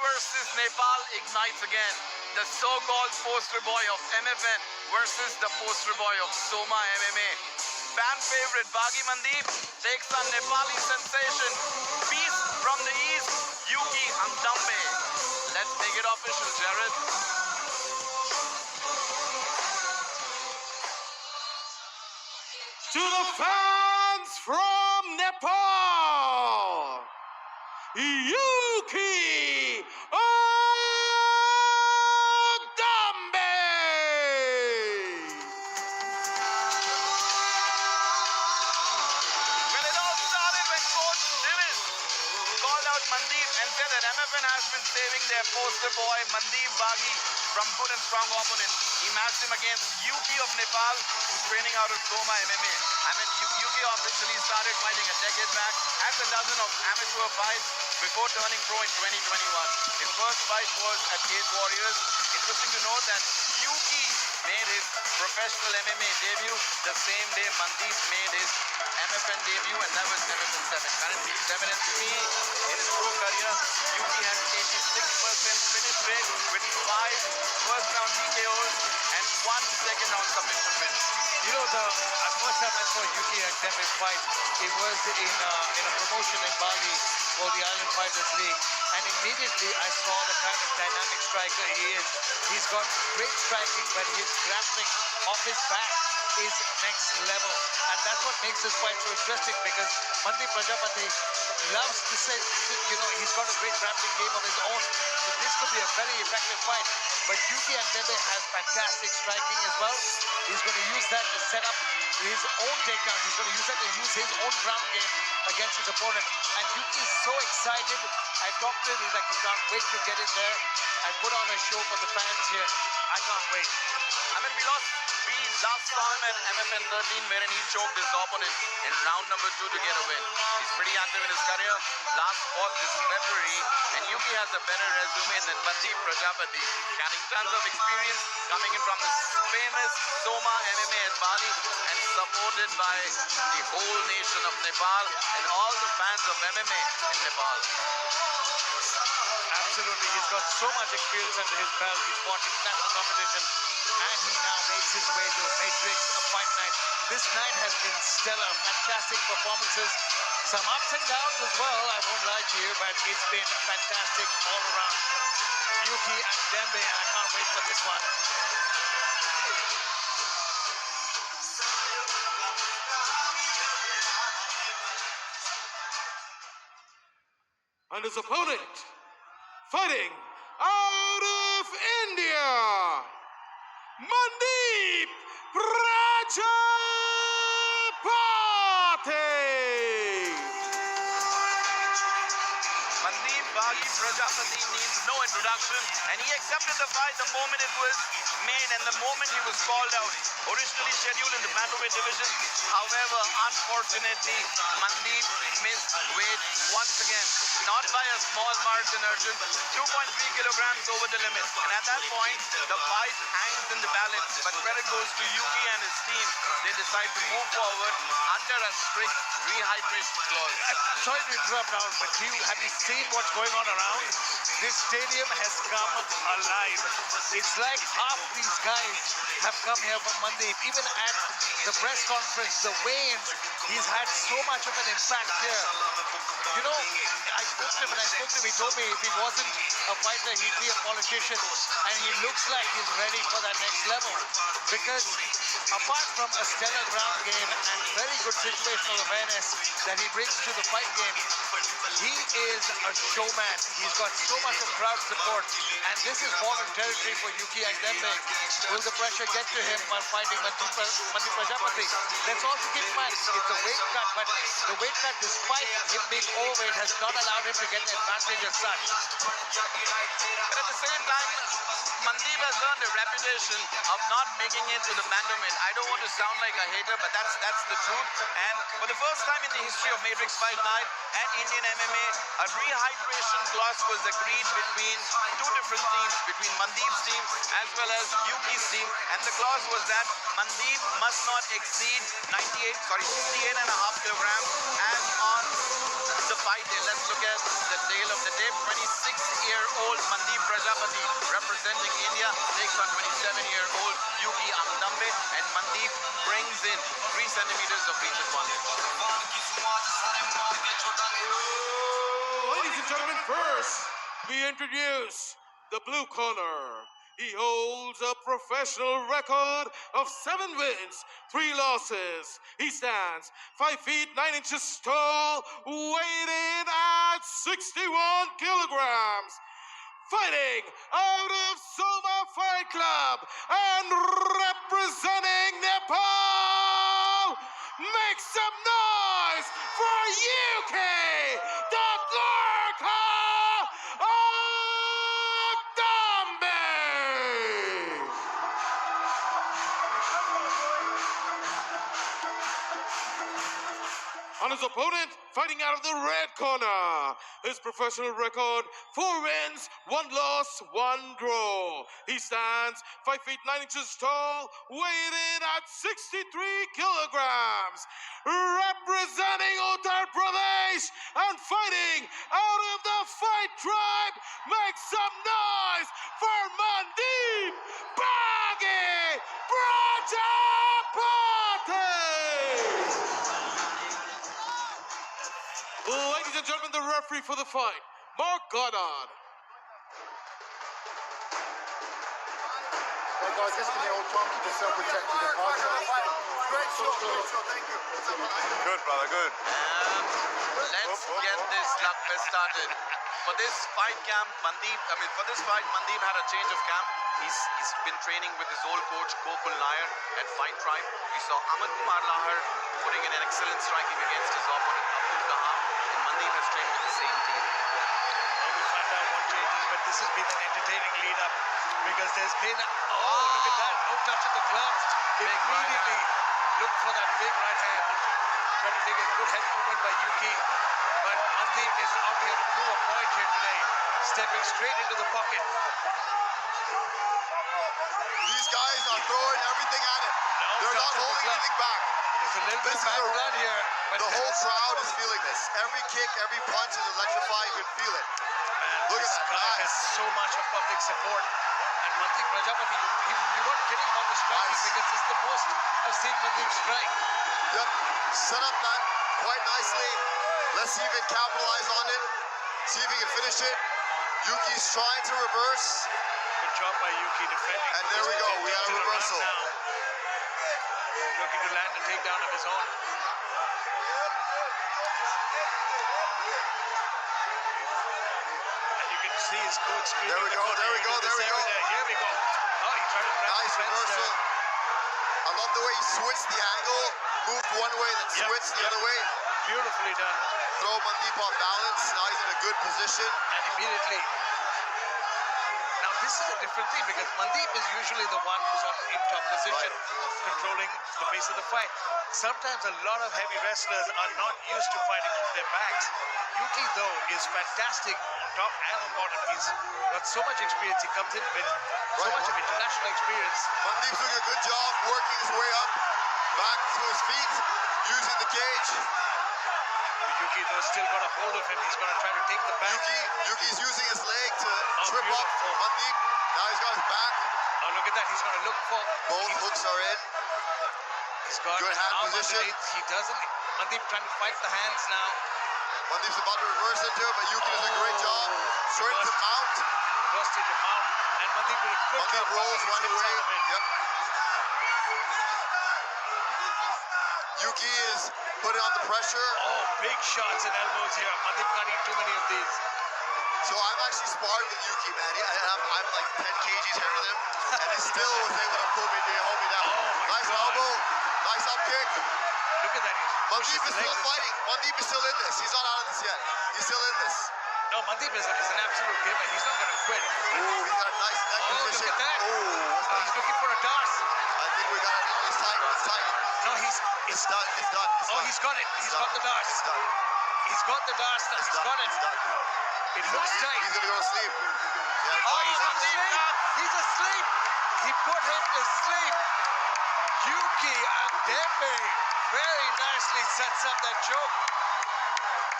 versus Nepal ignites again. The so-called poster boy of MFN versus the poster boy of Soma MMA. Fan favorite Baghi Mandeep takes on Nepali sensation Beast from the East, YUKI ANGDEMBE. Let's make it official, Jared. To the fans from Nepal, YUKI ANGDEMBE. Well, it all started when Coach Divis called out Mandeep and said that MFN has been saving their poster boy Mandeep Baghi from good and strong opponents. He matched him against YUKI of Nepal, who's training out of Soma MMA. I mean, YUKI officially started fighting a decade back, has a dozen of amateur fights before turning pro in 2021. His first fight was at Cage Warriors. Interesting to note that YUKI made his professional MMA debut the same day Mandeep made his MFN debut, and that was MFN 7. Currently 7-3 in his pro career. YUKI has 86% finish rate with 5 first-round TKOs and 1 second-round submission win. You know, the first time I saw YUKI ANGDEMBE fight, it was in a promotion in Bali called the Island Fighters League, and immediately I saw the kind of dynamic striker he is. He's got great striking, but his grappling off his back is next level, and that's what makes this fight so interesting, because Mandeep Prajapati loves to say, you know, he's got a great grappling game of his own, so this could be a very effective fight. But YUKI ANGDEMBE has fantastic striking as well. He's going to use that to set up his own takedown. He's going to use that to use his own ground game against his opponent. And YUKI is so excited. I talked to him, he's like, he can't wait to get in there and put on a show for the fans here. I can't wait. I mean, we last saw him at MFN 13, wherein he choked his opponent in round number 2 to get a win. He's pretty active in his career. Last fought this February, and YUKI has a better resume than Mandeep Prajapati, carrying tons of experience, coming in from the famous Soma MMA at Bali, and supported by the whole nation of Nepal and all the fans of MMA in Nepal. Absolutely, he's got so much experience under his belt. He's fought international competition, and he now makes his way to Matrix, a fight night. This night has been stellar, fantastic performances, some ups and downs as well, I won't lie to you, but it's been fantastic all around. YUKI ANGDEMBE, and I can't wait for this one. And his opponent, fighting out of India, MANDEEP PARJAPATI. Mandeep Baghi Prajapati needs no introduction, and he accepted the fight the moment it was made and the moment he was called out. Originally scheduled in the bantamweight division, however, unfortunately, Mandeep missed weight once again. Not by a small margin, Arjun. 2.3 kilograms over the limit. And at that point, the fight hangs in the balance. But credit goes to YUKI and his team. They decide to move forward under a strict rehydration clause. I'm sorry to interrupt now, but have you seen what's going on around? This stadium has come alive. It's like half these guys have come here from Mandeep. Even at the press conference, the weigh-ins, he's had so much of an impact here. You know, I spoke to him, and he told me if he wasn't a fighter, he'd be a politician. And he looks like he's ready for that next level. Because apart from a stellar ground game and very good situational awareness that he brings to the fight game, he is a showman. He's got so much of crowd support, and this is foreign territory for YUKI ANGDEMBE. Will the pressure get to him while fighting Mandeep Prajapati? Let's also keep in mind, it's a weight cut, but the weight cut, despite him being overweight, has not allowed him to get an advantage as such. But at the same time, Mandeep has earned a reputation of not making it to the bantamweight. I don't want to sound like a hater, but that's the truth. And for the first time in the history of Matrix Fight Night and Indian MMA, a rehydration clause was agreed between two different teams, between Mandeep's team as well as YUKI's team. And the clause was that Mandeep must not exceed 68.5 kilograms as on the fight day. Let's look at the tale of the day. 26-year-old Mandeep Prajapati representing India takes on 27-year-old YUKI ANGDEMBE, and Mandeep brings in 3 centimeters of reach advantage. Ladies and gentlemen, first, we introduce the blue corner. He holds a professional record of 7 wins, 3 losses. He stands 5 feet 9 inches tall, weighing at 61 kilograms. Fighting out of Soma Fight Club and representing Nepal, make some noise for YUKI, the Gorkha ANGDEMBE! On his opponent, fighting out of the red corner. His professional record, 4 wins, 1 loss, 1 draw. He stands 5 feet 9 inches tall, weighing at 63 kilograms. Representing Uttar Pradesh and fighting out of the Fight Tribe, make some noise for Mandeep Prajapati! Ladies and gentlemen, the referee for the fight, Mark Goddard. Hey guys, this is the old Tom, keep yourself protected. Great show, thank you. Good, brother, good. Let's get this slugfest started. For this fight, Mandeep had a change of camp. He's been training with his old coach, Gokul Nair, at Fight Tribe. We saw Aman Kumar Lahar putting in an excellent striking against his opponent, Abdul Kaham, and Mandeep has trained with the same team. We'll find out what changes, but this has been an entertaining lead-up because there's been, look at that, no touch of the gloves. Immediately look for that big right hand. Trying to take a good head movement by YUKI, but Mandeep is out here to prove a point here today, stepping straight into the pocket. These guys are throwing everything at it. They're not holding anything back. There's a little bit of bad blood here, but The whole crowd is feeling this. Every kick, every punch is electrifying. You can feel it. Look at this that. guy has Nice. so much of public support. And Mandeep Prajapati, you weren't kidding about the striking Nice. because this is the most I've seen Mandeep strike. Yep. Set up that quite nicely. Let's see if he can capitalize on it. See if he can finish it. Yuki's trying to reverse. Good job by YUKI defending. And there we go. We got a reversal. Looking to land a takedown of his own. And you can see his coach screaming. There we go, there we go, there we go. Here we go. Oh, he tried to grab Nice the fence reversal. there. I love the way he switched the angle. Moved one way, then switched the other way. Beautifully done. Throw Mandeep off balance. Now he's in a good position. And immediately. Now this is a different thing because Mandeep is usually the one who's in top position, controlling the pace of the fight. Sometimes a lot of heavy wrestlers are not used to fighting off their backs. YUKI though is fantastic on top and on bottom. He's got so much experience. He comes in with so much of international experience. Mandeep's doing a good job working his way up, back to his feet, using the cage. YUKI though still got a hold of him. He's going to try to take the back. Yuki's using his leg to trip up beautiful. Mandeep. Now he's got his back. Oh, look at that. He's going to look for... Both hooks are in. He's got Good hand arm position. underneath. He doesn't... Mandeep trying to fight the hands now. Mandeep's about to reverse into it, but Yuki does a great job. Straight to mount. Reversed into mount. And Mandeep did a good job. Mandeep rolls blocking his right hips away. out of it. Yep. Yuki is putting on the pressure. Oh, big shots and elbows here. Mandeep can't eat too many of these. So I'm actually sparring with Yuki, man. I'm like 10 kgs heavier than him, and he still was able to pull me down, hold me down. Oh my Nice God. elbow, nice up kick. Look at that. He pushes Mandeep is the still legs. fighting. Mandeep is still in this. He's not out of this yet. He's still in this. No, Mandeep is an absolute gamer. He's not going to quit. Ooh, he's got a nice neck Oh, position. look at that. Ooh, He's looking for a dart. I think we got it. It's tight. It's tight. No, It's done. It's done. It's Oh, done. he's got it. He's got the dart. It's done. He's got the dart now. It's He's done. got it. It's done. It looks tight. He's gonna go to sleep. Yeah, Oh, he's he's asleep. He's asleep. He put him to sleep. YUKI ANGDEMBE very nicely sets up that choke.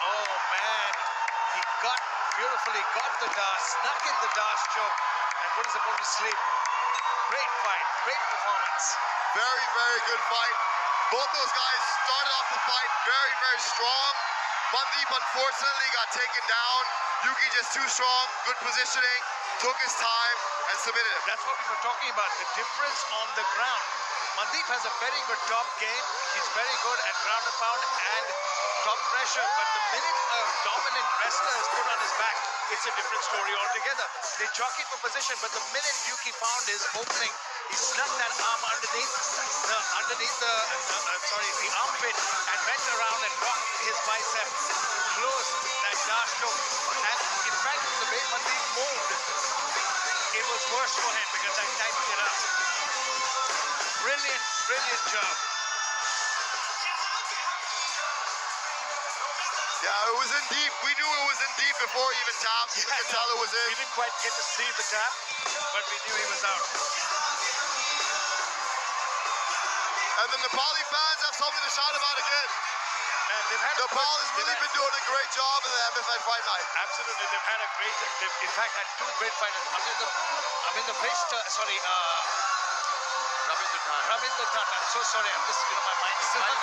Oh, man. and he got beautifully, got the Das, snuck in the Das choke, and put his opponent to sleep. Great fight, great performance. Very, very good fight. Both those guys started off the fight very, very strong. Mandeep unfortunately got taken down. Yuki just too strong, good positioning, took his time and submitted him. That's what we were talking about, the difference on the ground. Mandeep has a very good top game. He's very good at ground and pound and top pressure. But the minute a dominant wrestler is put on his back, it's a different story altogether. They jockeyed for position, but the minute Yuki found his opening, he snuck that arm underneath the armpit and bent around and rocked his bicep, closed that dash choke. And in fact, the way Mandeep moved, it was worse for him because I tightened it up. Brilliant, brilliant job. Yeah, it was in deep. We knew it was in deep before he even tapped. We could tell it was in. We didn't quite get to see the tap, but we knew he was out. And then the Nepali fans have something to shout about again. And they've had Nepal has really been doing a great job in the MFN fight night. Absolutely, they've had a great. They've in fact had two great fighters. Ravinder Than. I'm so sorry. I'm just, my mind is still on the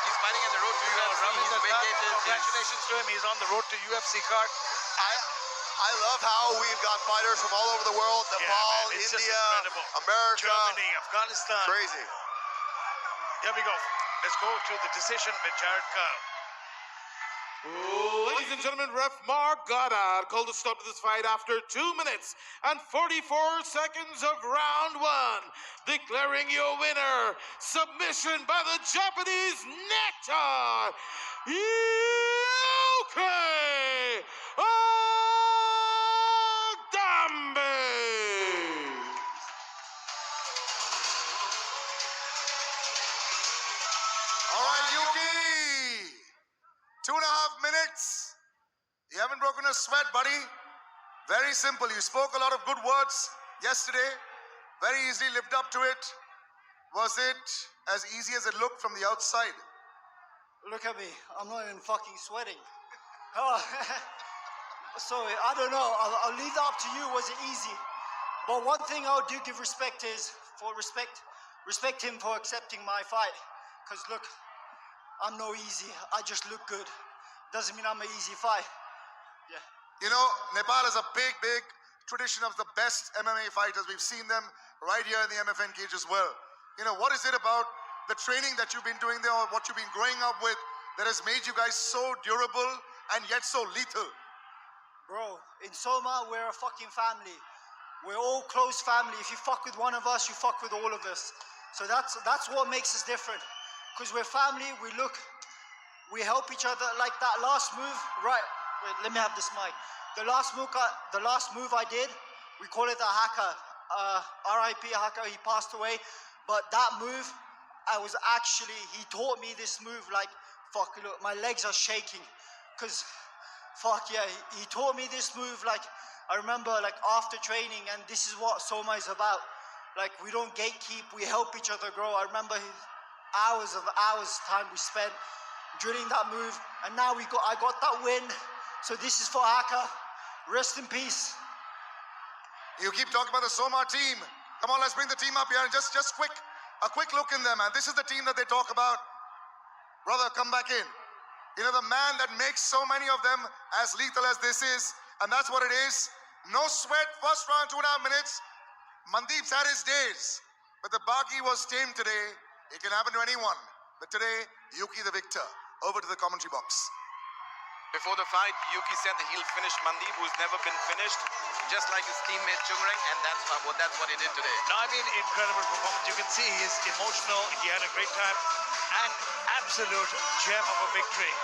He's fighting on the road to UFC. Ravinder Than, congratulations to him. He's on the road to UFC card. I love how we've got fighters from all over the world. Nepal, man, it's just India, incredible. America. Germany, Afghanistan. Crazy. Here we go. Let's go to the decision with Jared Carl. Ladies and gentlemen, ref Mark Goddard called a stop to this fight after 2 minutes and 44 seconds of round one, declaring your winner, submission by the Japanese Nectar, YUKI ANGDEMBE. All right, Yuki. 2.5 minutes. You haven't broken a sweat, buddy. Very simple. You spoke a lot of good words yesterday. Very easily lived up to it. Was it as easy as it looked from the outside? Look at me. I'm not even fucking sweating. So, I don't know. I'll leave that up to you. Was it easy? But one thing I do give respect is, respect him for accepting my fight. Because look, I'm no easy. I just look good. Doesn't mean I'm an easy fight. Yeah. You know, Nepal has a big, big tradition of the best MMA fighters. We've seen them right here in the MFN cage as well. You know, what is it about the training that you've been doing there or what you've been growing up with that has made you guys so durable and yet so lethal? Bro, in Soma, we're a fucking family. We're all close family. If you fuck with one of us, you fuck with all of us. So that's what makes us different. Because we're family, we help each other. Like that last move, right? Wait, let me have this mic. The last move I did, we call it a haka. R.I.P. haka, he passed away. But that move, he taught me this move like, fuck, look, my legs are shaking. Because, fuck yeah, he taught me this move like, I remember like after training, and this is what Soma is about. Like, we don't gatekeep, we help each other grow. I remember hours time we spent drilling that move, and now I got that win. So this is for Haka. Rest in peace. You keep talking about the Soma team. Come on, let's bring the team up here and just a quick look in them, man. This is the team that they talk about. Brother, come back in. You know, the man that makes so many of them as lethal as this is, and that's what it is. No sweat, first round, 2.5 minutes. Mandeep's had his days, but the Baki was tamed today. It can happen to anyone. But today, Yuki the victor. Over to the commentary box. Before the fight, Yuki said that he'll finish Mandeep, who's never been finished, just like his teammate Chungreng, and that's what he did today. No, I mean, incredible performance. You can see he's emotional. He had a great time. And absolute gem of a victory.